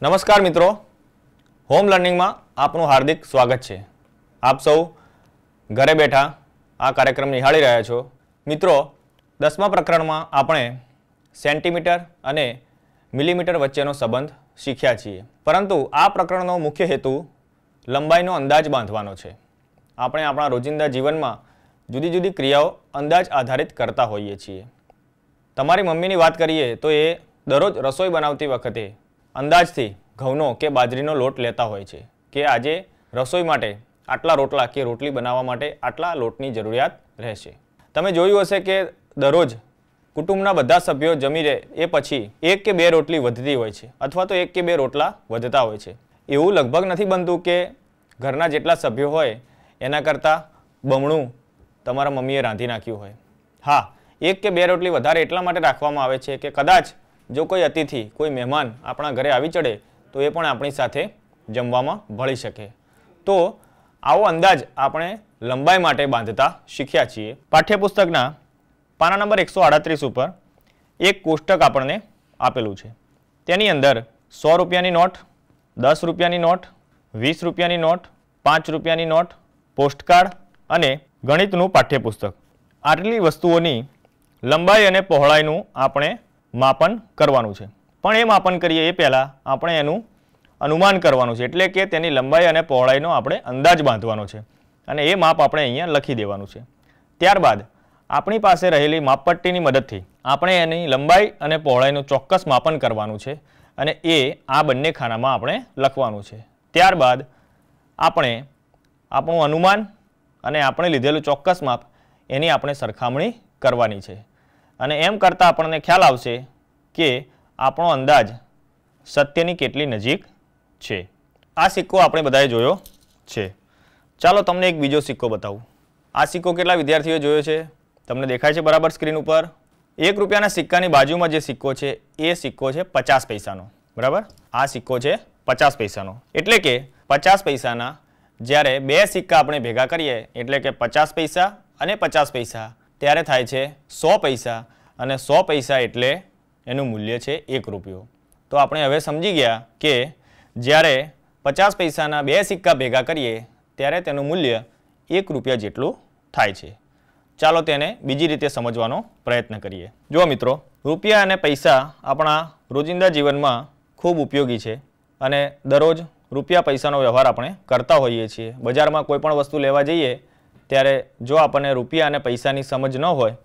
નમસ્કાર મિત્રો, હોમ લર્નિંગમાં આપનું હાર્દિક સ્વાગત છે। આપ સૌ ઘરે બેઠા આ કાર્યક્રમ નિહાળી રહ્યા છો। મિત્રો, 10મા પ્રકરણમાં આપણે સેન્ટીમીટર અને મિલીમીટર વચ્ચેનો સંબંધ શીખ્યા છીએ, પરંતુ આ પ્રકરણનો મુખ્ય હેતુ લંબાઈનો અંદાજ બાંધવાનો છે। આપણે આપણા રોજિંદા જીવનમાં જુદી જુદી ક્રિયાઓ અંદાજ આધારિત કરતા હોઈએ છીએ। તમારી મમ્મીની વાત કરીએ તો એ દરરોજ રસોઈ બનાવતી વખતે અંદાજથી ઘઉંનો કે બાજરીનો લોટ લેતા હોય છે કે આજે રસોઈ માટે આટલા રોટલા કે રોટલી બનાવવા માટે આટલા લોટની જરૂરિયાત રહેશે। તમે જોયું હશે કે દરરોજ કુટુંબના બધા સભ્યો જમી લે એ પછી 1 કે 2 રોટલી વધતી હોય છે અથવા તો 1 કે 2 રોટલા વધતા હોય છે। એવું લગભગ નથી બનતું કે ઘરના જેટલા સભ્યો હોય એના કરતાં બમણું તમારા મમ્મીએ રાંધી નાખ્યું હોય। હા, 1 કે 2 રોટલી વધારે એટલા માટે રાખવામાં આવે છે કે કદાચ જો કોઈ અતિથિ, કોઈ મહેમાન આપણા ઘરે આવી ચડે તો એ પણ આપણી સાથે જમવામાં ભળી શકે। તો આવો અંદાજ આપણે લંબાઈ માટે બાંધતા શીખ્યા છીએ। પાઠ્યપુસ્તકના પાના નંબર 138 ઉપર એક કોષ્ટક આપણને આપેલું છે। તેની અંદર 100 રૂપિયાની નોટ, 10 રૂપિયાની નોટ, 20 રૂપિયાની નોટ, 5 રૂપિયાની નોટ, પોસ્ટકાર્ડ અને ગણિતનું પાઠ્યપુસ્તક, આટલી વસ્તુઓની લંબાઈ અને પહોળાઈનું આપણે માપન કરવાનું છે। પણ એ માપન કરીએ એ પહેલાં આપણે એનું અનુમાન કરવાનું છે, એટલે કે તેની લંબાઈ અને પહોળાઈનો આપણે અંદાજ બાંધવાનો છે અને એ માપ આપણે અહીંયા લખી દેવાનું છે। ત્યારબાદ આપણી પાસે રહેલી માપપટ્ટીની મદદથી આપણે એની લંબાઈ અને પહોળાઈનું ચોક્કસ માપન કરવાનું છે અને એ આ બંને ખાનામાં આપણે લખવાનું છે। ત્યારબાદ આપણે આપણું અનુમાન અને આપણે લીધેલું ચોક્કસ માપ એની આપણે સરખામણી કરવાની છે અને એમ કરતાં આપણને ખ્યાલ આવશે કે આપણો અંદાજ સત્યની કેટલી નજીક છે। આ સિક્કો આપણે બધાએ જોયો છે। ચાલો તમને એક બીજો સિક્કો બતાવું। આ સિક્કો કેટલા વિદ્યાર્થીઓએ જોયો છે? તમને દેખાય છે બરાબર સ્ક્રીન ઉપર? 1 રૂપિયાના સિક્કાની બાજુમાં જે સિક્કો છે એ સિક્કો છે 50 પૈસાનો, બરાબર? આ સિક્કો છે 50 પૈસાનો, એટલે કે 50 પૈસાના જ્યારે 2 સિક્કા આપણે ભેગા કરીએ એટલે કે 50 પૈસા અને 50 પૈસા ત્યારે થાય છે 100 પૈસા અને 100 પૈસા એટલે એનું મૂલ્ય છે 1 રૂપિયો। તો આપણે હવે સમજી ગયા કે જ્યારે 50 પૈસાના 2 સિક્કા ભેગા કરીએ ત્યારે તેનું મૂલ્ય 1 રૂપિયા જેટલું થાય છે। ચાલો તેને બીજી રીતે સમજવાનો પ્રયત્ન કરીએ। જો મિત્રો, રૂપિયા અને પૈસા આપણા રોજિંદા જીવનમાં ખૂબ ઉપયોગી છે અને દરરોજ રૂપિયા પૈસાનો વ્યવહાર આપણે કરતા હોઈએ છીએ। બજારમાં કોઈ પણ વસ્તુ લેવા જઈએ ત્યારે જો આપણને રૂપિયા અને પૈસાની સમજ ન હોય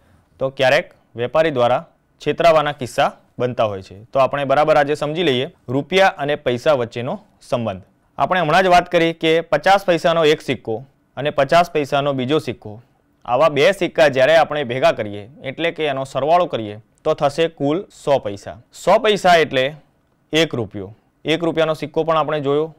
તો ક્યારેક વેપારી દ્વારા છેતરાવાના કિસ્સા બનતા હોય છે। તો આપણે બરાબર આજે સમજી લઈએ રૂપિયા અને પૈસા વચ્ચેનો સંબંધ। આપણે હમણાં જ વાત કરી કે 50 પૈસાનો એક સિક્કો અને 50 પૈસાનો બીજો સિક્કો, આવા 2 સિક્કા જ્યારે આપણે ભેગા કરીએ એટલે કે એનો સરવાળો કરીએ તો થશે કુલ 100 પૈસા। 100 પૈસા એટલે 1 રૂપિયો। 1 રૂપિયાનો સિક્કો પણ આપણે જોયો,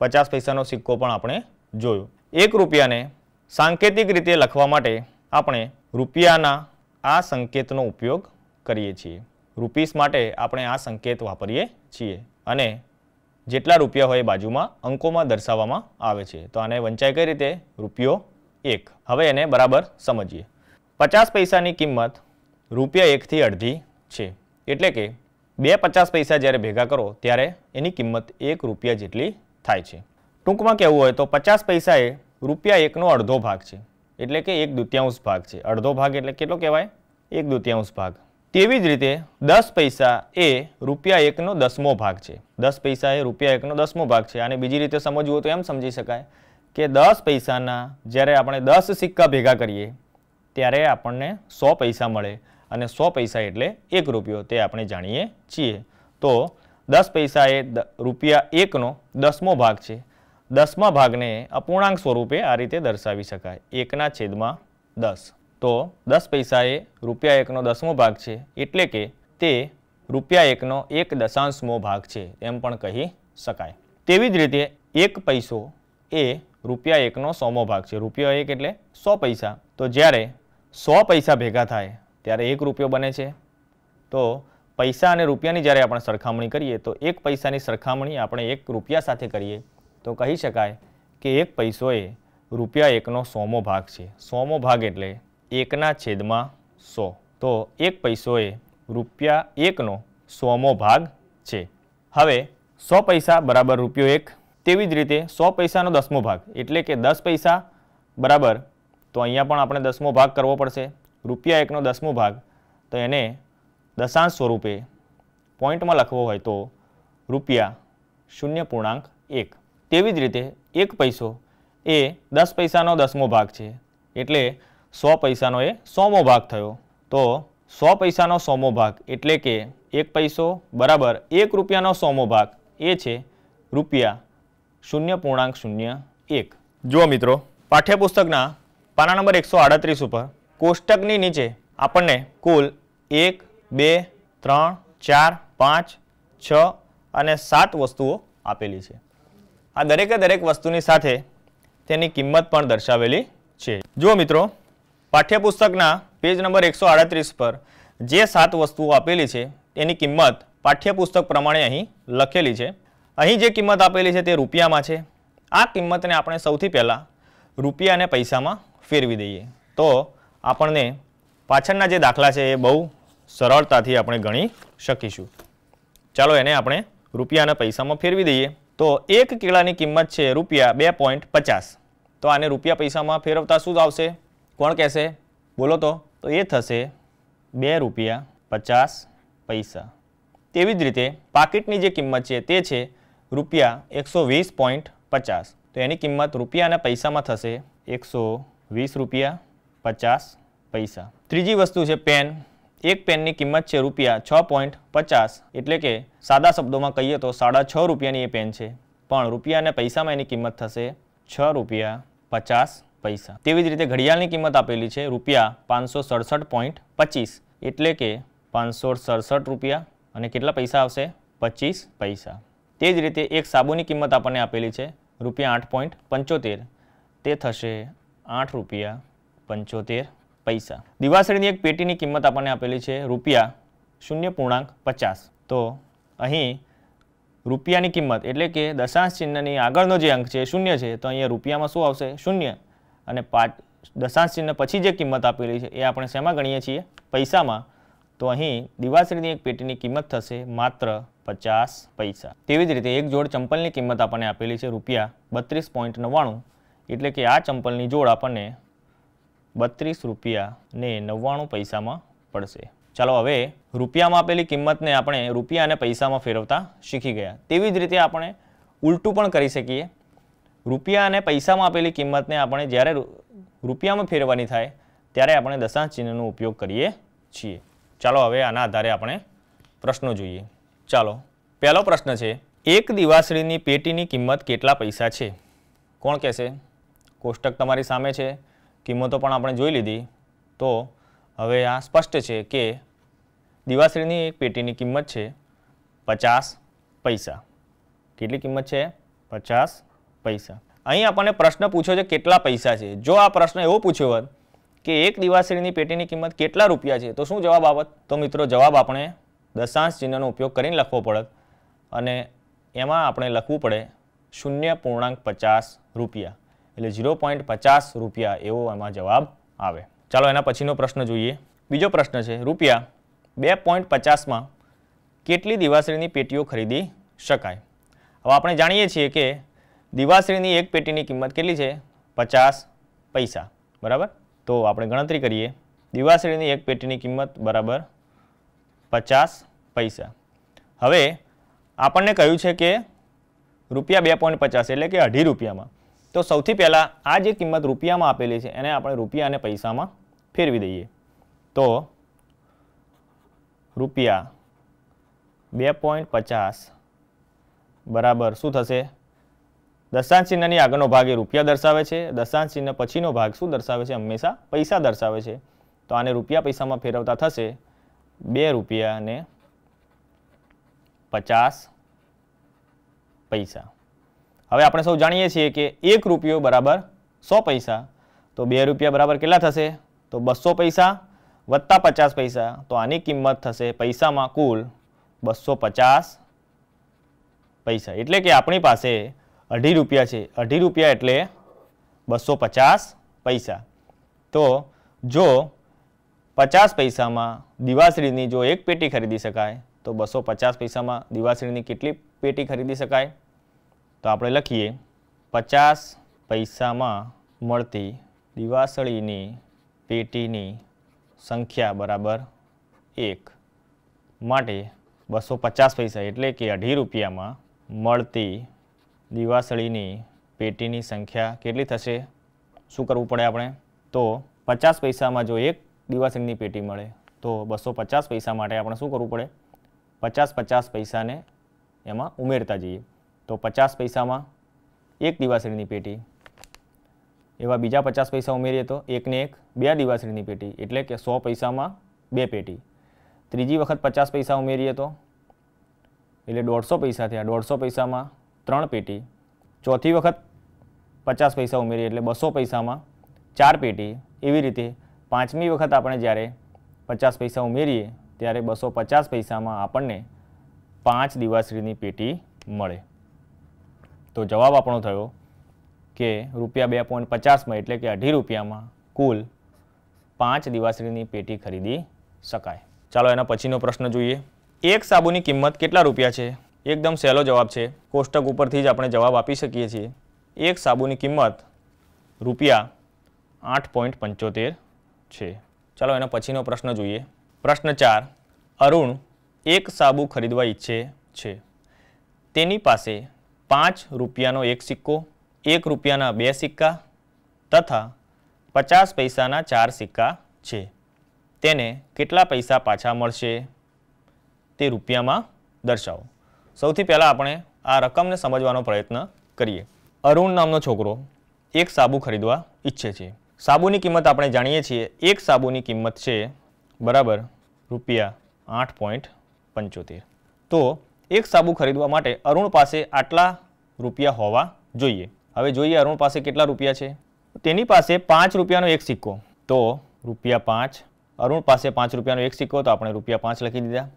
50 પૈસાનો સિક્કો પણ આપણે જોયો। 1 રૂપિયાને સાંકેતિક રીતે લખવા માટે આપણે રૂપિયાના આ સંકેતનો ઉપયોગ કરીએ છીએ। રૂપીસ માટે આપણે આ સંકેત વાપરીએ છીએ અને જેટલા રૂપિયા હોય બાજુમાં અંકોમાં દર્શાવવામાં આવે છે। તો આને વંચાય કઈ રીતે? રૂપિયો 1। હવે એને બરાબર સમજીએ। 50 પૈસાની કિંમત રૂપિયા 1 થી અડધી છે, એટલે કે 2 50 પૈસા જ્યારે ભેગા કરો ત્યારે એની કિંમત 1 રૂપિયા જેટલી થાય છે। ટૂંકમાં કહેવું હોય તો 50 પૈસા એ રૂપિયા 1નો અડધો ભાગ છે, એટલે કે 1/2 ભાગ છે। અડધો ભાગ એટલે કેટલો કહેવાય? 1/2 ભાગ। તેવી જ રીતે 10 પૈસા એ રૂપિયા 1નો 10મો ભાગ છે। 10 પૈસા એ રૂપિયા 1નો 10મો ભાગ છે। આને બીજી રીતે સમજવું હોય તો એમ સમજી શકાય કે 10 પૈસાના જ્યારે આપણે 10 સિક્કા ભેગા કરીએ ત્યારે આપણને 100 પૈસા મળે અને 100 પૈસા એટલે 1 રૂપિયો, તે આપણે જાણીએ છીએ। તો 10 પૈસા એ રૂપિયા 1નો 10મો ભાગ છે। 10મા ભાગને અપૂર્ણાંક સ્વરૂપે આ રીતે દર્શાવી શકાય, 1/10। તો 10 પૈસા એ રૂપિયા 1નો 10મો ભાગ છે, એટલે કે તે રૂપિયા 1નો 1/10મો ભાગ છે એમ પણ કહી શકાય। તેવી જ રીતે 1 પૈસો એ રૂપિયા 1નો 100મો ભાગ છે। રૂપિયા 1 એટલે 100 પૈસા। તો જ્યારે 100 પૈસા ભેગા થાય ત્યારે 1 રૂપિયો બને છે। તો પૈસા અને રૂપિયાની જ્યારે આપણે સરખામણી કરીએ તો 1 પૈસાની સરખામણી આપણે 1 રૂપિયા સાથે કરીએ તો કહી શકાય કે 1 પૈસો એ રૂપિયા 1નો 100મો ભાગ છે। 100મો ભાગ એટલે 1/100। તો 1 પૈસો એ રૂપિયા 1નો 100મો ભાગ છે। હવે 100 પૈસા બરાબર ₹1। તેવી જ રીતે 100 પૈસાનો 10મો ભાગ એટલે કે 10 પૈસા બરાબર, તો અહીંયા પણ આપણે 10મો ભાગ કરવો પડશે। ₹1નો 10મો ભાગ, તો એને દશાંશ સ્વરૂપે પોઈન્ટમાં લખવો હોય તો ₹0.1। તેવી જ રીતે 1 પૈસો એ 10 પૈસાનો 10મો ભાગ છે, એટલે 100 પૈસાનો એ 100મો ભાગ થયો। તો 100 પૈસાનો 100મો ભાગ એટલે કે 1 પૈસો બરાબર ₹1નો 100મો ભાગ એ છે ₹0.01। જુઓ મિત્રો, પાઠ્યપુસ્તકના પાના નંબર 138 ઉપર કોષ્ટકની નીચે આપણને કુલ 1, 2, 3, 4, 5, 6 અને 7 વસ્તુઓ આપેલી છે। આ દરેકે દરેક વસ્તુની સાથે તેની કિંમત પણ દર્શાવેલી છે। જુઓ મિત્રો, પાઠ્યપુસ્તકના પેજ નંબર 138 પર જે 7 વસ્તુઓ આપેલી છે એની કિંમત પાઠ્યપુસ્તક પ્રમાણે અહીં લખેલી છે। અહીં જે કિંમત આપેલી છે તે રૂપિયામાં છે। આ કિંમતને આપણે સૌથી પહેલાં રૂપિયા અને પૈસામાં ફેરવી દઈએ તો આપણને પાછળના જે દાખલા છે એ બહુ સરળતાથી આપણે ગણી શકીશું। ચાલો એને આપણે રૂપિયા અને પૈસામાં ફેરવી દઈએ। તો 1 કેળાની કિંમત છે ₹2.50। તો આને રૂપિયા પૈસામાં ફેરવતા શું આવશે? કોણ કહેશે? બોલો તો એ થશે ₹2.50। તેવી જ રીતે પાકીટની જે કિંમત છે તે છે ₹120.50। તો એની કિંમત રૂપિયા અને પૈસામાં થશે ₹120.50। ત્રીજી વસ્તુ છે પેન। એક પેનની કિંમત છે ₹6.50, એટલે કે સાદા શબ્દોમાં કહીએ તો ₹6.5ની એ પેન છે, પણ રૂપિયા અને પૈસામાં એની કિંમત થશે ₹6.50। તેવી જ રીતે ઘડિયાળની કિંમત આપેલી છે ₹567.25, એટલે કે ₹567 અને કેટલા પૈસા આવશે? 25 પૈસા। તે જ રીતે એક સાબુની કિંમત આપણને આપેલી છે ₹8.75, તે થશે ₹8.75। દિવાસળીની એક પેટીની કિંમત આપણને આપેલી છે ₹0.50। તો અહીં રૂપિયાની કિંમત એટલે કે દશાંશ ચિહ્નની આગળનો જે અંક છે 0 છે, તો અહીંયા રૂપિયામાં શું આવશે? 0, અને દશાંશ ચિહ્ન પછી જે કિંમત આપેલી છે એ આપણે શેમાં ગણીએ છીએ? પૈસામાં। તો અહીં દિવાસળીની એક પેટીની કિંમત થશે માત્ર 50 પૈસા। તેવી જ રીતે એક જોડ ચંપલની કિંમત આપણને આપેલી છે ₹32.99, એટલે કે આ ચંપલની જોડ આપણને ₹32.99 પડશે। ચાલો હવે રૂપિયામાં આપેલી કિંમતને આપણે રૂપિયા અને પૈસામાં ફેરવતા શીખી ગયા। તેવી જ રીતે આપણે ઉલટું પણ કરી શકીએ। રૂપિયા અને પૈસામાં આપેલી કિંમતને આપણે જ્યારે રૂપિયામાં ફેરવવાની થાય ત્યારે આપણે દશાંશ ચિહ્નનો ઉપયોગ કરીએ છીએ। ચાલો હવે આના આધારે આપણે પ્રશ્નો જોઈએ। ચાલો, પહેલો પ્રશ્ન છે, એક દિવાસળીની પેટીની કિંમત કેટલા પૈસા છે? કોણ કહેશે? કોષ્ટક તમારી સામે છે, કિંમતો પણ આપણે જોઈ લીધી। તો હવે આ સ્પષ્ટ છે કે દિવાસળીની એક પેટીની કિંમત છે 50 પૈસા। કેટલી કિંમત છે? 50 પૈસા। અહીં આપણને પ્રશ્ન પૂછ્યો છે કેટલા પૈસા છે। જો આ પ્રશ્ન એવો પૂછ્યો હોત કે એક દિવાસળીની પેટીની કિંમત કેટલા રૂપિયા છે, તો શું જવાબ આવત? તો મિત્રો જવાબ આપણે દશાંશ ચિહ્નનો ઉપયોગ કરીને લખવો પડે, અને એમાં આપણે લખવું પડે ₹0.50, એટલે ₹0.50 એવો એમાં જવાબ આવે। ચાલો એના પછીનો પ્રશ્ન જોઈએ। બીજો પ્રશ્ન છે, ₹2.50માં કેટલી દિવાસળીની પેટીઓ ખરીદી શકાય? હવે આપણે જાણીએ છીએ કે દિવાસળીની એક પેટીની કિંમત કેટલી છે? 50 પૈસા, બરાબર? તો આપણે ગણતરી કરીએ। દિવાસળીની એક પેટીની કિંમત બરાબર 50 પૈસા। હવે આપણને કહ્યું છે કે ₹2.50 એટલે કે ₹2.50, તો સૌથી પહેલાં આ જે કિંમત રૂપિયામાં આપેલી છે એને આપણે રૂપિયા અને પૈસામાં ફેરવી દઈએ। તો ₹2.50 બરાબર શું થશે? દશાંશ ચિહ્નની આગળનો ભાગ એ રૂપિયા દર્શાવે છે, દશાંશ ચિહ્ન પછીનો ભાગ શું દર્શાવે છે? હંમેશા પૈસા દર્શાવે છે। તો આને રૂપિયા પૈસામાં ફેરવતા થશે ₹2.50। હવે આપણે સૌ જાણીએ છીએ કે ₹1 બરાબર 100 પૈસા, તો ₹2 બરાબર કેટલા થશે? તો 200 પૈસા વત્તા 50 પૈસા, તો આની કિંમત થશે પૈસામાં કુલ 250 પૈસા। એટલે કે આપણી પાસે ₹2.50 છે, ₹2.50 એટલે 250 પૈસા। તો જો 50 પૈસામાં દિવાસળીની જો એક પેટી ખરીદી શકાય તો 250 પૈસામાં દિવાસળીની કેટલી પેટી ખરીદી શકાય? તો આપણે લખીએ 50 પૈસામાં મળતી દિવાસળીની પેટીની સંખ્યા બરાબર 1 માટે 250 પૈસા એટલે કે 2.5 રૂપિયામાં મળતી દિવાસળીની પેટીની સંખ્યા કેટલી થશે? શું કરવું પડે આપણે? તો 50 પૈસામાં જો એક દિવાસળીની પેટી મળે તો 250 પૈસા માટે આપણે શું કરવું પડે? 50 પૈસાને એમાં ઉમેરતા જઈએ. તો 50 પૈસામાં એક દિવાસળીની પેટી, એવા બીજા 50 પૈસા ઉમેરીએ તો 1 ને 1 2 દિવાસળીની પેટી એટલે કે 100 પૈસામાં 2 પેટી. ત્રીજી વખત 50 પૈસા ઉમેરીએ તો એટલે 150 પૈસા થયા. 150 પૈસામાં 3 પેટી. ચોથી વખત 50 પૈસા ઉમેરીએ એટલે 200 પૈસામાં 4 પેટી. એવી રીતે પાંચમી વખત આપણે જ્યારે 50 પૈસા ઉમેરીએ ત્યારે 250 પૈસામાં આપણને 5 દિવાસળીની પેટી મળે. તો જવાબ આપણો થયો કે ₹2.50 એટલે કે 2.5 રૂપિયામાં કુલ 5 દિવાસળીની પેટી ખરીદી શકાય. ચાલો એના પછીનો પ્રશ્ન જોઈએ. એક સાબુની કિંમત કેટલા રૂપિયા છે? એકદમ સહેલો જવાબ છે. કોષ્ટક ઉપરથી જ આપણે જવાબ આપી શકીએ છીએ. એક સાબુની કિંમત ₹8.75 છે. ચાલો એના પછીનો પ્રશ્ન જોઈએ. પ્રશ્ન 4. અરુણ એક સાબુ ખરીદવા ઈચ્છે છે. તેની પાસે 5 રૂપિયાનો એક સિક્કો, 1 રૂપિયાના 2 સિક્કા તથા 50 પૈસાના 4 સિક્કા છે. તેને કેટલા પૈસા પાછા મળશે તે રૂપિયામાં દર્શાવો. સૌથી પહેલાં આપણે આ રકમને સમજવાનો પ્રયત્ન કરીએ. અરુણ નામનો છોકરો એક સાબુ ખરીદવા ઈચ્છે છે. સાબુની કિંમત આપણે જાણીએ છીએ. એક સાબુની કિંમત છે બરાબર ₹8.75. તો એક સાબુ ખરીદવા માટે અરુણ પાસે આટલા રૂપિયા હોવા જોઈએ. હવે જોઈએ અરુણ પાસે કેટલા રૂપિયા છે. તેની પાસે 5 રૂપિયાનો એક સિક્કો, તો ₹5. અરુણ પાસે 5 રૂપિયાનો એક સિક્કો, તો આપણે ₹5 લખી દીધા.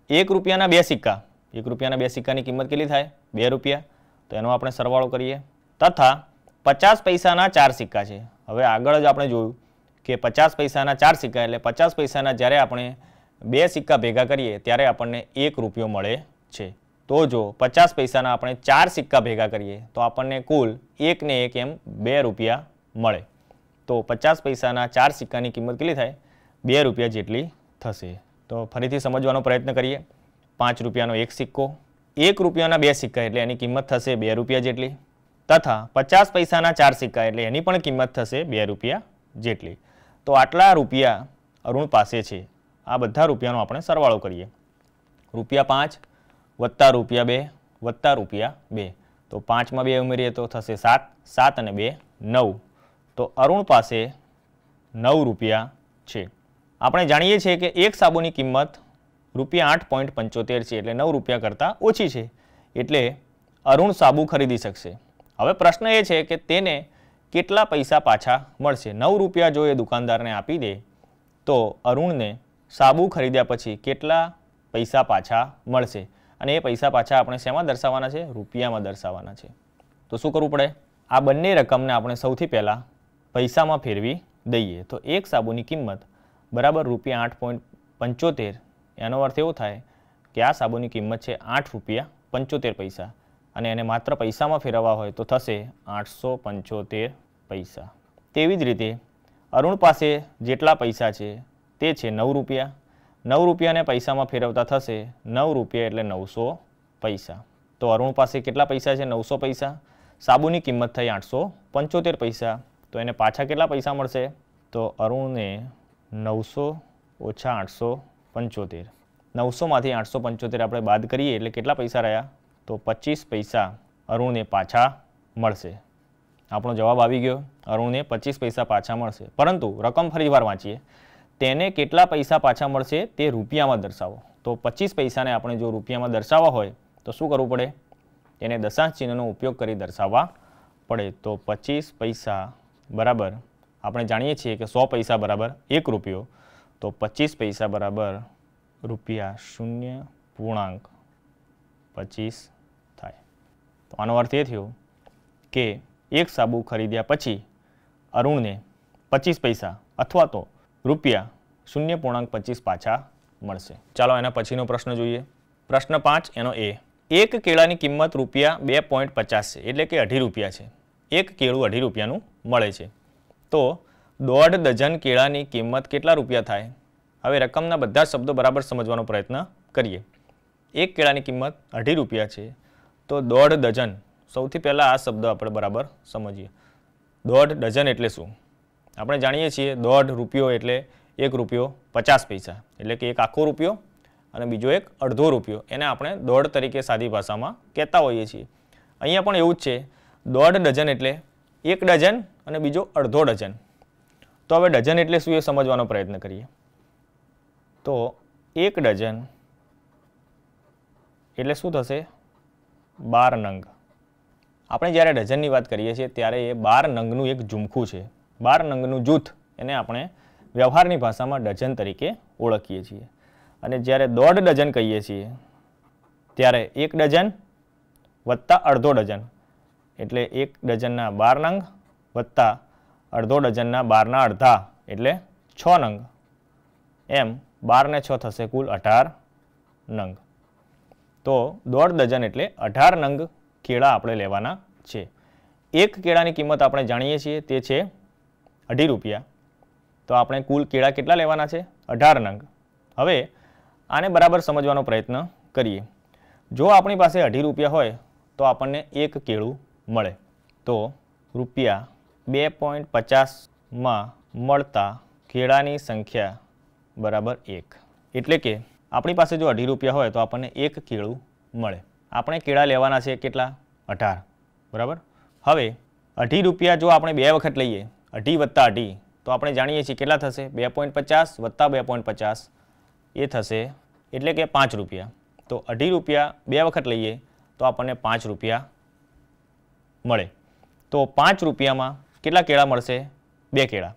1 રૂપિયાના 2 સિક્કા, 1 રૂપિયાના 2 સિક્કાની કિંમત કેટલી થાય? 2 રૂપિયા. તો એનો આપણે સરવાળો કરીએ. તથા 50 પૈસાના 4 સિક્કા છે. હવે આગળ જ આપણે જોયું કે 50 પૈસાના 4 સિક્કા એટલે 50 પૈસાના જ્યારે આપણે 2 સિક્કા ભેગા કરીએ ત્યારે આપણને 1 રૂપિયો મળે છે. તો જો 50 પૈસાના આપણે 4 સિક્કા ભેગા કરીએ તો આપણને કુલ 1 ને 1 એમ 2 રૂપિયા મળે. તો 50 પૈસાના 4 સિક્કાની કિંમત કેટલી થાય? 2 રૂપિયા જેટલી થશે. તો ફરીથી સમજવાનો પ્રયત્ન કરીએ. 5 રૂપિયાનો એક સિક્કો, 1 રૂપિયાના 2 સિક્કા એટલે એની કિંમત થશે 2 રૂપિયા જેટલી તથા 50 પૈસાના 4 સિક્કા એટલે એની પણ કિંમત થશે 2 રૂપિયા જેટલી. તો આટલા રૂપિયા અરુણ પાસે છે. આ બધા રૂપિયાનો આપણે સરવાળો કરીએ. ₹5 વત્તા ₹2 વત્તા ₹2. તો 5માં 2 ઉમેરીએ તો થશે 7, 7 અને 2 9. તો અરુણ પાસે 9 રૂપિયા છે. આપણે જાણીએ છીએ કે એક સાબુની કિંમત ₹8.75 છે એટલે 9 રૂપિયા કરતાં ઓછી છે. એટલે અરુણ સાબુ ખરીદી શકશે. હવે પ્રશ્ન એ છે કે તેને કેટલા પૈસા પાછા મળશે. 9 રૂપિયા જો એ દુકાનદારને આપી દે તો અરુણને સાબુ ખરીદ્યા પછી કેટલા પૈસા પાછા મળશે. અને એ પૈસા પાછા આપણે શેમાં દર્શાવવાના છે? રૂપિયામાં દર્શાવવાના છે. તો શું કરવું પડે? આ બંને રકમને આપણે સૌથી પહેલાં પૈસામાં ફેરવી દઈએ. તો એક સાબુની કિંમત બરાબર ₹8.75. એનો અર્થ એવો થાય કે આ સાબુની કિંમત છે ₹8.75 અને એને માત્ર પૈસામાં ફેરવવા હોય તો થશે 875 પૈસા. તેવી જ રીતે અરુણ પાસે જેટલા પૈસા છે તે છે 9 રૂપિયા. 9 રૂપિયાને પૈસામાં ફેરવતા થશે 9 રૂપિયા એટલે 900 પૈસા. તો અરુણ પાસે કેટલા પૈસા છે? 900 પૈસા. સાબુની કિંમત થઈ 875 પૈસા. તો એને પાછા કેટલા પૈસા મળશે? તો અરુણને 900 ઓછા 875. 900માંથી 875 આપણે બાદ કરીએ એટલે કેટલા પૈસા રહ્યા? તો 25 પૈસા અરુણને પાછા મળશે. આપણો જવાબ આવી ગયો. અરુણને 25 પૈસા પાછા મળશે. પરંતુ રકમ ફરીવાર વાંચીએ. તેને કેટલા પૈસા પાછા મળશે તે રૂપિયામાં દર્શાવો. તો 25 પૈસાને આપણે જો રૂપિયામાં દર્શાવવા હોય તો શું કરવું પડે? તેને દશાંશ ચિહ્નનો ઉપયોગ કરી દર્શાવવા પડે. તો 25 પૈસા બરાબર આપણે જાણીએ છીએ કે 100 પૈસા બરાબર 1 રૂપિયો. તો 25 પૈસા બરાબર ₹0.25 થાય. તો આનો અર્થ એ થયો કે એક સાબુ ખરીદ્યા પછી અરુણને 25 પૈસા અથવા તો ₹0.25 પાછા મળશે. ચાલો એના પછીનો પ્રશ્ન જોઈએ. પ્રશ્ન 5 એનો એ, એક કેળાની કિંમત ₹2.50 છે, એટલે કે 2.5 રૂપિયા છે. એક કેળું 2.5 રૂપિયાનું મળે છે. તો 1.5 ડઝન કેળાની કિંમત કેટલા રૂપિયા થાય? હવે રકમના બધા શબ્દો બરાબર સમજવાનો પ્રયત્ન કરીએ. એક કેળાની કિંમત 2.5 રૂપિયા છે, તો 1.5 ડઝન, સૌથી પહેલાં આ શબ્દ આપણે બરાબર સમજીએ. 1.5 ડઝન એટલે શું? આપણે જાણીએ છીએ 1.5 રૂપિયો એટલે 1 રૂપિયો 50 પૈસા, એટલે કે એક આખો રૂપિયો અને બીજો એક અડધો રૂપિયો, એને આપણે 1.5 તરીકે સાદી ભાષામાં કહેતા હોઈએ છીએ. અહીંયા પણ એવું જ છે. 1.5 ડઝન એટલે 1 ડઝન અને બીજો અડધો ડઝન. તો હવે ડઝન એટલે શું એ સમજવાનો પ્રયત્ન કરીએ. તો 1 ડઝન એટલે શું થશે? 12 નંગ. આપણે જ્યારે ડઝનની વાત કરીએ છીએ ત્યારે એ 12 નંગનું એક ઝુમખું છે. 12 નંગનું જૂથ, એને આપણે વ્યવહારની ભાષામાં ડઝન તરીકે ઓળખીએ છીએ. અને જ્યારે 1.5 ડઝન કહીએ છીએ ત્યારે 1 ડઝન વત્તા અડધો ડઝન, એટલે 1 ડઝનના 12 નંગ વત્તા અડધો ડઝનના 12ના અડધા, એટલે 6 નંગ. એમ 12 ને 6 થશે કુલ 18 નંગ. તો 1.5 ડઝન એટલે 18 નંગ કેળા આપણે લેવાના છે. એક કેળાની કિંમત આપણે જાણીએ છીએ તે છે 2.5 રૂપિયા. તો આપણે કુલ કેળા કેટલા લેવાના છે? 18 નંગ. હવે આને બરાબર સમજવાનો પ્રયત્ન કરીએ. જો આપણી પાસે 2.5 રૂપિયા હોય તો આપણને એક કેળું મળે. તો ₹2.50માં મળતા કેળાની સંખ્યા બરાબર 1. એટલે કે આપણી પાસે જો 2.5 રૂપિયા હોય તો આપણને એક કેળું મળે. આપણે કેળા લેવાના છે કેટલા? 18. બરાબર. હવે 2.5 રૂપિયા જો આપણે 2 વખત લઈએ, 2.5 વત્તા 2.5, તો આપણે જાણીએ છીએ કેટલા થશે? 2.50 વત્તા 2.50 એ થશે, એટલે કે 5 રૂપિયા. તો 2.5 રૂપિયા 2 વખત લઈએ તો આપણને 5 રૂપિયા મળે. તો 5 રૂપિયામાં કેટલા કેળા મળશે? 2 કેળા.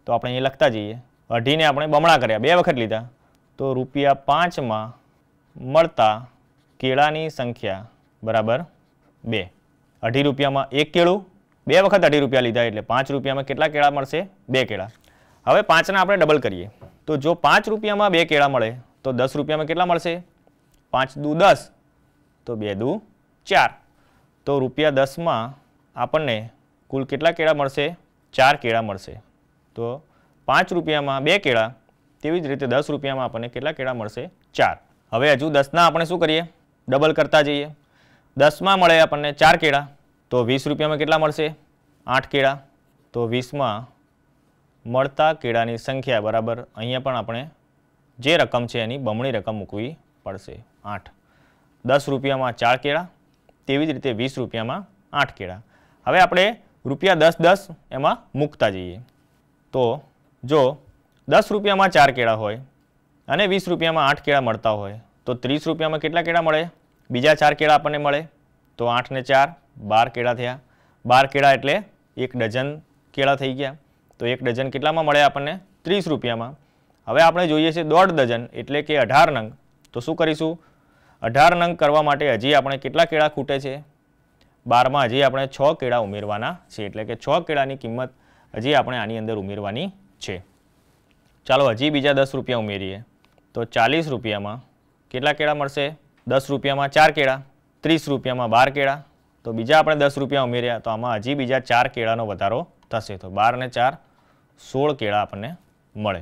તો આપણે અહીં લખતા જઈએ. 2.5 ને આપણે બમણા કર્યા, 2 વખત લીધા, તો ₹5માં મળતા કેળાની સંખ્યા બરાબર 2. 2.5 રૂપિયામાં એક કેળું, 2 વખત 2.5 રૂપિયા લીધા, એટલે 5 રૂપિયામાં કેટલા કેળા મળશે? 2 કેળા. હવે 5ના આપણે ડબલ કરીએ. તો જો 5 રૂપિયામાં 2 કેળા મળે તો 10 રૂપિયામાં કેટલા મળશે? 5 દુ 10, તો 2 દુ 4. તો ₹10માં આપણને કુલ કેટલા કેળા મળશે? 4 કેળા મળશે. તો 5 રૂપિયામાં 2 કેળા, તેવી જ રીતે 10 રૂપિયામાં આપણને કેટલા કેળા મળશે? 4. હવે હજુ 10ના આપણે શું કરીએ? ડબલ કરતા જઈએ. 10માં મળે આપણને 4 કેળા, તો 20 રૂપિયામાં કેટલા મળશે? 8 કેળા. તો 20માં મળતા કેળાની સંખ્યા બરાબર, અહીંયા પણ આપણે જે રકમ છે એની બમણી રકમ મૂકવી પડશે, 8. 10 રૂપિયામાં 4 કેળા, તેવી જ રીતે 20 રૂપિયામાં 8 કેળા. હવે આપણે ₹10 એમાં મૂકતા જઈએ. તો જો 10 રૂપિયામાં 4 કેળા હોય અને 20 રૂપિયામાં 8 કેળા મળતા હોય તો 30 રૂપિયામાં કેટલા કેળા મળે? બીજા 4 કેળા આપણને મળે. તો 8 ને 4 12 કેળા થયા. 12 કેળા એટલે 1 ડઝન કેળા થઈ ગયા. તો 1 ડઝન કેટલામાં મળે આપણને? 30 રૂપિયામાં. હવે આપણે જોઈએ છે 1.5 ડઝન એટલે કે 18 નંગ. તો શું કરીશું? 18 નંગ કરવા માટે હજી આપણે કેટલા કેળા ખૂટે છે? 12માં હજી આપણે 6 કેળા ઉમેરવાના છે, એટલે કે 6 કેળાની કિંમત હજી આપણે આની અંદર ઉમેરવાની છે. ચાલો હજી બીજા 10 રૂપિયા ઉમેરીએ. તો 40 રૂપિયામાં કેટલા કેળા મળશે? 10 રૂપિયામાં 4 કેળા, 30 રૂપિયામાં 12 કેળા. તો બીજા આપણે 10 રૂપિયા ઉમેર્યા તો આમાં હજી બીજા 4 કેળાનો વધારો થશે. તો 12 ને 4 16 કેળા આપણને મળે.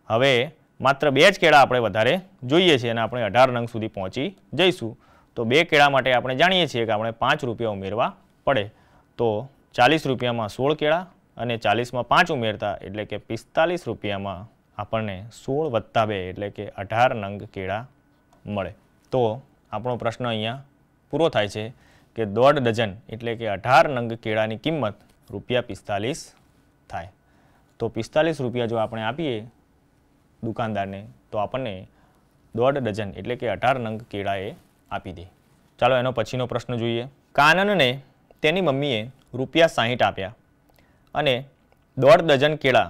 હવે માત્ર 2 જ કેળા આપણે વધારે જોઈએ છે અને આપણે 18 નંગ સુધી પહોંચી જઈશું. તો 2 કેળા માટે આપણે જાણીએ છીએ કે આપણે 5 રૂપિયા ઉમેરવા પડે. તો 40 રૂપિયામાં 16 કેળા અને 40માં 5 ઉમેરતા એટલે કે 45 રૂપિયામાં આપણને 16 વત્તા 2 એટલે કે 18 નંગ કેળા મળે. તો આપણો પ્રશ્ન અહીંયા પૂરો થાય છે કે 1.5 ડઝન એટલે કે 18 નંગ કેળાની કિંમત ₹45 થાય. તો 45 રૂપિયા જો આપણે આપીએ દુકાનદારને તો આપણને 1.5 ડઝન એટલે કે 18 નંગ કેળા એ આપી દે. ચાલો એનો પછીનો પ્રશ્ન જોઈએ. કાનનને તેની મમ્મીએ ₹60 આપ્યા અને 1.5 ડઝન કેળા,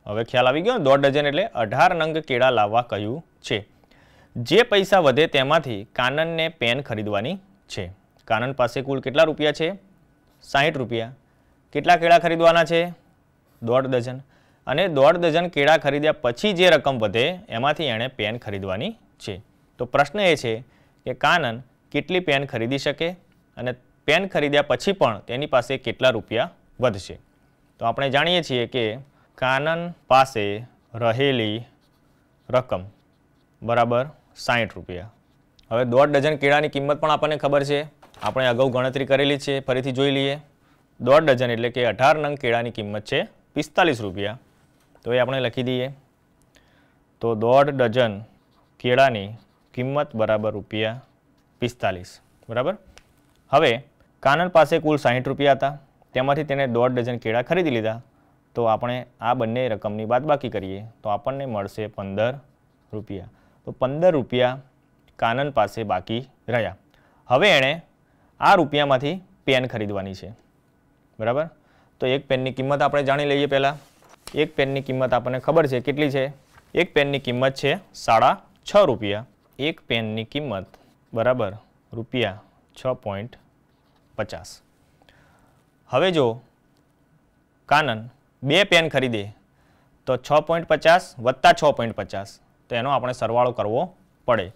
હવે ખ્યાલ આવી ગયો, 1.5 ડઝન એટલે 18 નંગ કેળા લાવવા કહ્યું છે. જે પૈસા વધે તેમાંથી કાનનને પેન ખરીદવાની છે. કાનન પાસે કુલ કેટલા રૂપિયા છે? 60 રૂપિયા. કેટલા કેળા ખરીદવાના છે? 1.5 ડઝન. અને 1.5 ડઝન કેળા ખરીદ્યા પછી જે રકમ વધે એમાંથી એણે પેન ખરીદવાની છે. તો પ્રશ્ન એ છે કે કાનન કેટલી પેન ખરીદી શકે અને પેન ખરીદ્યા પછી પણ તેની પાસે કેટલા રૂપિયા વધશે. તો આપણે જાણીએ છીએ કે કાનન પાસે રહેલી રકમ બરાબર 60 રૂપિયા. હવે 1.5 ડઝન કેળાની કિંમત પણ આપણને ખબર છે, આપણે અગાઉ ગણતરી કરેલી છે, ફરીથી જોઈ લઈએ. 1.5 ડઝન એટલે કે 18 નંગ કેળાની કિંમત છે 45 રૂપિયા. તો એ આપણે લખી દઈએ. તો 1.5 ડઝન કેળાની કિંમત બરાબર રૂપિયા 45. બરાબર. હવે કાનન પાસે કુલ 60 રૂપિયા હતા, તેમાંથી તેને 1.5 ડઝન કેળા ખરીદી લીધા. તો આપણે આ બંને રકમની બાદબાકી કરીએ તો આપણને મળશે 15 રૂપિયા. તો 15 રૂપિયા કાનન પાસે બાકી રહ્યા. હવે એણે આ રૂપિયામાંથી પેન ખરીદવાની છે. બરાબર. તો એક પેનની કિંમત આપણે જાણી લઈએ. પહેલાં એક પેનની કિંમત આપણને ખબર છે કેટલી છે. એક પેનની કિંમત છે 6.5 રૂપિયા. એક પેનની કિંમત બરાબર રૂપિયા 6.50. હવે જો કાનન 2 પેન ખરીદે તો 6.50 વત્તા 6.50, તો એનો આપણે સરવાળો કરવો પડે.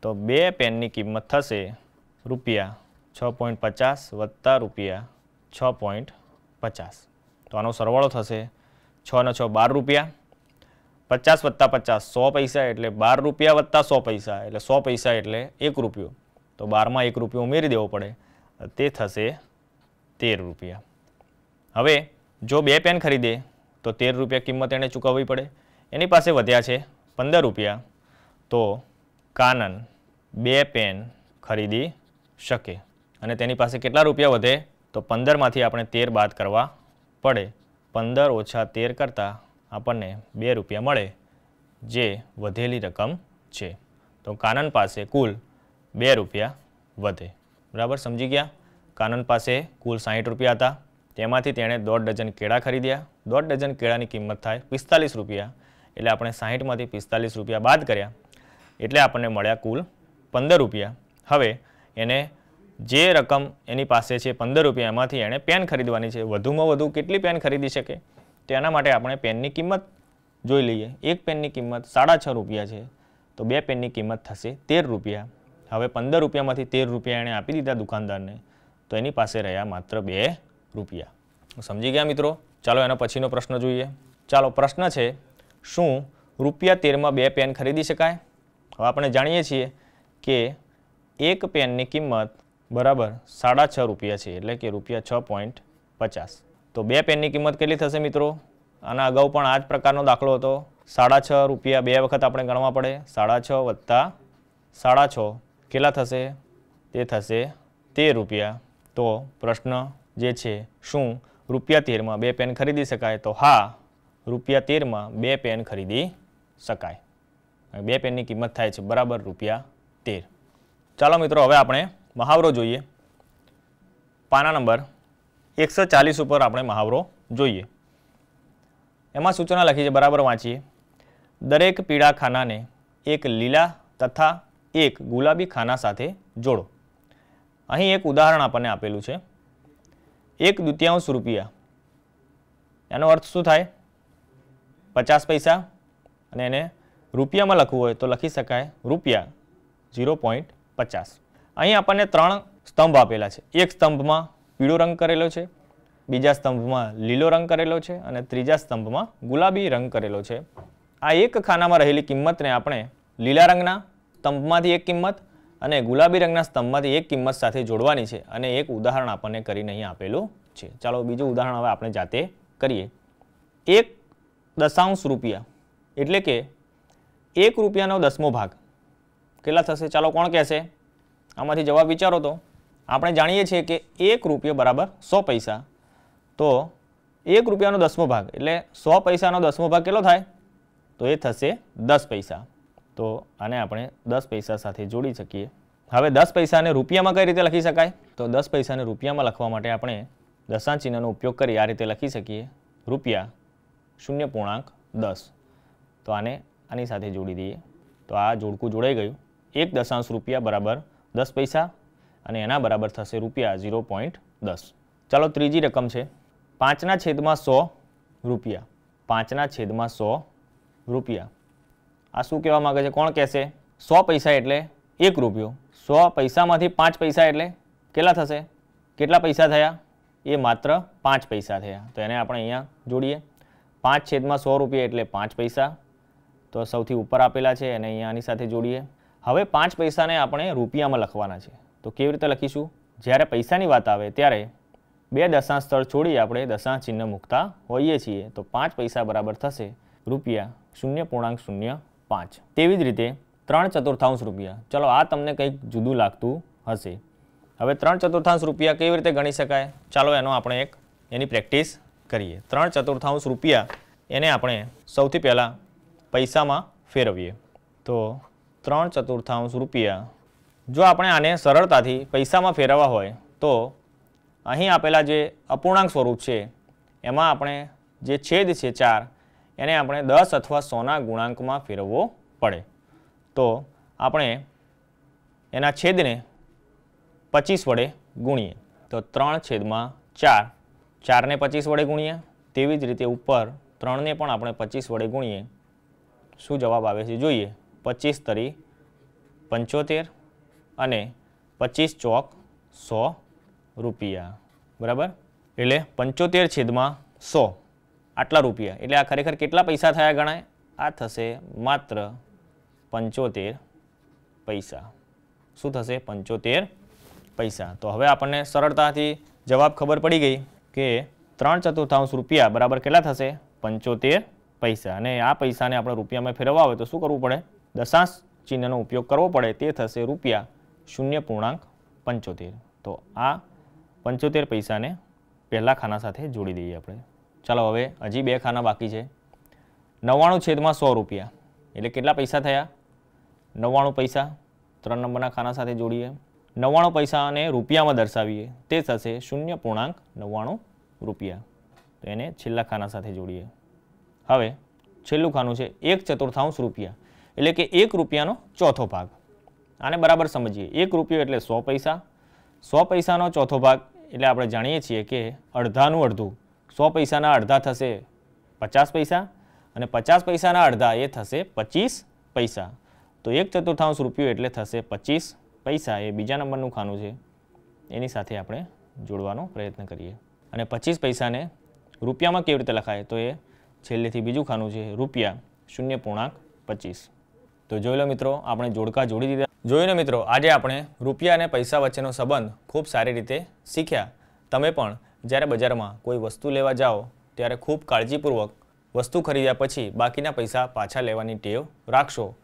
તો 2 પેનની કિંમત થશે રૂપિયા 6.50 વત્તા રૂપિયા 6.50. તો આનો સરવાળો થશે 6 ને 6 12 રૂપિયા, 50 વત્તા 50 100 પૈસા, એટલે 12 રૂપિયા વત્તા 100 પૈસા એટલે 100 પૈસા એટલે 1 રૂપિયો. તો 12માં 1 રૂપિયો ઉમેરી દેવો પડે, તે થશે 13 રૂપિયા. હવે જો 2 પેન ખરીદે તો 13 રૂપિયા કિંમત એણે ચૂકવવી પડે. એની પાસે વધ્યા છે 15 રૂપિયા. તો કાનન 2 પેન ખરીદી શકે અને તેની પાસે કેટલા રૂપિયા વધે? તો 15માંથી આપણે 13 બાદ કરવા પડે. 15 ઓછા 13 કરતાં આપણને 2 રૂપિયા મળે, જે વધેલી રકમ છે. તો કાનન પાસે કુલ 2 રૂપિયા વધે. બરાબર, સમજી ગયા? કાનન પાસે કુલ 60 રૂપિયા હતા, તેમાંથી તેણે 1.5 ડઝન કેળા ખરીદ્યા. 1.5 ડઝન કેળાની કિંમત થાય 45 રૂપિયા, એટલે આપણે 60માંથી 45 રૂપિયા બાદ કર્યા, એટલે આપણને મળ્યા કુલ 15 રૂપિયા. હવે એને જે રકમ એની પાસે છે 15 રૂપિયા, એમાંથી એણે પેન ખરીદવાની છે. વધુમાં વધુ કેટલી પેન ખરીદી શકે? તેના માટે આપણે પેનની કિંમત જોઈ લઈએ. એક પેનની કિંમત 6.5 રૂપિયા છે, તો 2 પેનની કિંમત થશે 13 રૂપિયા. હવે 15 રૂપિયામાંથી 13 રૂપિયા એણે આપી દીધા દુકાનદારને, તો એની પાસે રહ્યા માત્ર 2 રૂપિયા. સમજી ગયા મિત્રો? ચાલો એનો પછીનો પ્રશ્ન જોઈએ. ચાલો, પ્રશ્ન છે, શું રૂપિયા 13માં 2 પેન ખરીદી શકાય? હવે આપણે જાણીએ છીએ કે એક પેનની કિંમત બરાબર 6.5 રૂપિયા છે, એટલે કે રૂપિયા 6.50. તો 2 પેનની કિંમત કેટલી થશે મિત્રો? આના અગાઉ પણ આ જ પ્રકારનો દાખલો હતો. 6.5 રૂપિયા 2 વખત આપણે ગણવા પડે. 6.5 વત્તા 6.5 કેટલા થશે? તે થશે 13 રૂપિયા. તો પ્રશ્ન જે છે, શું રૂપિયા 13માં 2 પેન ખરીદી શકાય? તો હા, રૂપિયા 13માં 2 પેન ખરીદી શકાય. 2 પેનની કિંમત થાય છે બરાબર રૂપિયા 13. ચાલો મિત્રો, હવે આપણે મહાવરો જોઈએ. પાના નંબર 140 ઉપર આપણે મહાવરો જોઈએ. એમાં સૂચના લખી છે, બરાબર વાંચીએ. દરેક પીળા ખાનાને એક લીલા તથા એક ગુલાબી ખાના સાથે જોડો. અહીં એક ઉદાહરણ આપણને આપેલું છે. 1/2 રૂપિયા, એનો અર્થ શું થાય? 50 પૈસા. અને એને રૂપિયામાં લખવું હોય તો લખી શકાય રૂપિયા 0.50. અહીં આપણને 3 સ્તંભ આપેલા છે. એક સ્તંભમાં પીળો રંગ કરેલો છે, બીજા સ્તંભમાં લીલો રંગ કરેલો છે અને ત્રીજા સ્તંભમાં ગુલાબી રંગ કરેલો છે. આ એક ખાનામાં રહેલી કિંમતને આપણે લીલા રંગના સ્તંભમાંથી એક કિંમત અને ગુલાબી રંગના સ્તંભમાંથી એક કિંમત સાથે જોડવાની છે, અને એક ઉદાહરણ આપણને કરીને અહીં આપેલું છે. ચાલો બીજું ઉદાહરણ હવે આપણે જાતે કરીએ. 1.0 રૂપિયા એટલે કે 1 રૂપિયાનો 10મો ભાગ કેટલા થશે? ચાલો કોણ કહેશે? આમાંથી જવાબ વિચારો. તો આપણે જાણીએ છીએ કે 1 રૂપિયો બરાબર 100 પૈસા. તો 1 રૂપિયાનો 10મો ભાગ એટલે 100 પૈસાનો 10મો ભાગ કેટલો થાય? તો એ થશે 10 પૈસા. તો આને આપણે 10 પૈસા સાથે જોડી શકીએ. હવે 10 પૈસાને રૂપિયામાં કઈ રીતે લખી શકાય? તો 10 પૈસાને રૂપિયામાં લખવા માટે આપણે દશાંશ ચિહ્નનો ઉપયોગ કરી આ રીતે લખી શકીએ. રૂપિયા 0.10. તો આને આની સાથે જોડી દઈએ તો આ જોડકું જોડાઈ ગયું. 1.0 રૂપિયા બરાબર 10 પૈસા અને એના બરાબર થશે રૂપિયા 0.10. ચાલો ત્રીજી રકમ છે 5/100 રૂપિયા. 5/100 રૂપિયા. આ શું કહેવા માંગે છે? કોણ કહેશે? 100 પૈસા એટલે 1 રૂપિયો. 100 પૈસામાંથી 5 પૈસા એટલે કેટલા થશે? કેટલા પૈસા થયા? એ માત્ર 5 પૈસા થયા. તો એને આપણે અહીંયા જોડીએ. 5/100 રૂપિયા એટલે 5 પૈસા. તો સૌથી ઉપર આપેલા છે એને અહીંયા આની સાથે જોડીએ. હવે 5 પૈસાને આપણે રૂપિયામાં લખવાના છે. તો કેવી રીતે લખીશું? જ્યારે પૈસાની વાત આવે ત્યારે બે દશાંશ સ્થળ છોડી આપણે દશાંશ ચિહ્ન મૂકતા હોઈએ છીએ. તો 5 પૈસા બરાબર થશે રૂપિયા 0.05. તેવી જ રીતે 3/4 રૂપિયા. ચલો આ તમને કંઈક જુદું લાગતું હશે. હવે 3/4 રૂપિયા કેવી રીતે ગણી શકાય? ચાલો એનો આપણે એની પ્રેક્ટિસ કરીએ. 3/4 રૂપિયા એને આપણે સૌથી પહેલાં પૈસામાં ફેરવીએ. તો 3/4 રૂપિયા જો આપણે આને સરળતાથી પૈસામાં ફેરવવા હોય તો અહીં આપેલા જે અપૂર્ણાંક સ્વરૂપ છે એમાં આપણે જે છેદ છે 4 એને આપણે 10 અથવા 100ના ગુણાંકમાં ફેરવવો પડે. તો આપણે એના છેદને 25 વડે ગુણીએ. તો 3/4 4ને 25 વડે ગુણીએ. તેવી જ રીતે ઉપર 3ને પણ આપણે 25 વડે ગુણીએ. શું જવાબ આવે છે જોઈએ. 25 × 75 અને 25 ચોક 100 રૂપિયા. બરાબર? એટલે 75/100 આટલા રૂપિયા. એટલે આ ખરેખર કેટલા પૈસા થયા ગણાય? આ થશે માત્ર 75 પૈસા. શું થશે? 75 પૈસા. તો હવે આપણને સરળતાથી જવાબ ખબર પડી ગઈ કે 3/4 રૂપિયા બરાબર કેટલા થશે? 75 પૈસા. અને આ પૈસાને આપણે રૂપિયામાં ફેરવવા હોય તો શું કરવું પડે? દશાંશ ચિહ્નનો ઉપયોગ કરવો પડે. તે થશે રૂપિયા 0.75. તો આ 75 પૈસાને પહેલા ખાના સાથે જોડી દઈએ આપણે. ચાલો હવે હજી 2 ખાના બાકી છે. 99/100 રૂપિયા એટલે કેટલા પૈસા થયા? 99 પૈસા. 3 નંબરના ખાના સાથે જોડીએ. 99 પૈસાને રૂપિયામાં દર્શાવીએ. તે થશે 0.99 રૂપિયા. તો એને છેલ્લા ખાના સાથે જોડીએ. હવે છેલ્લું ખાનું છે 1/4 રૂપિયા એટલે કે 1 રૂપિયાનો ચોથો ભાગ. આને બરાબર સમજીએ. 1 રૂપિયો એટલે 100 પૈસા. 100 પૈસાનો ચોથો ભાગ એટલે આપણે જાણીએ છીએ કે અડધાનું અડધું. 100 પૈસાના અડધા થશે 50 પૈસા અને 50 પૈસાના અડધા એ થશે 25 પૈસા. તો 1/4 રૂપિયો એટલે થશે 25 પૈસા. એ બીજા નંબરનું ખાનું છે એની સાથે આપણે જોડવાનો પ્રયત્ન કરીએ. અને 25 પૈસાને રૂપિયામાં કેવી રીતે લખાય? તો એ છેલ્લેથી બીજું ખાનું છે રૂપિયા 0.25. તો જોઈ લો મિત્રો, આપણે જોડકા જોડી દીધા. જોયું ને મિત્રો, આજે આપણે રૂપિયા અને પૈસા વચ્ચેનો સંબંધ ખૂબ સારી રીતે શીખ્યા. તમે પણ જ્યારે બજારમાં કોઈ વસ્તુ લેવા જાઓ ત્યારે ખૂબ કાળજીપૂર્વક વસ્તુ ખરીદ્યા પછી બાકીના પૈસા પાછા લેવાની ટેવ રાખશો.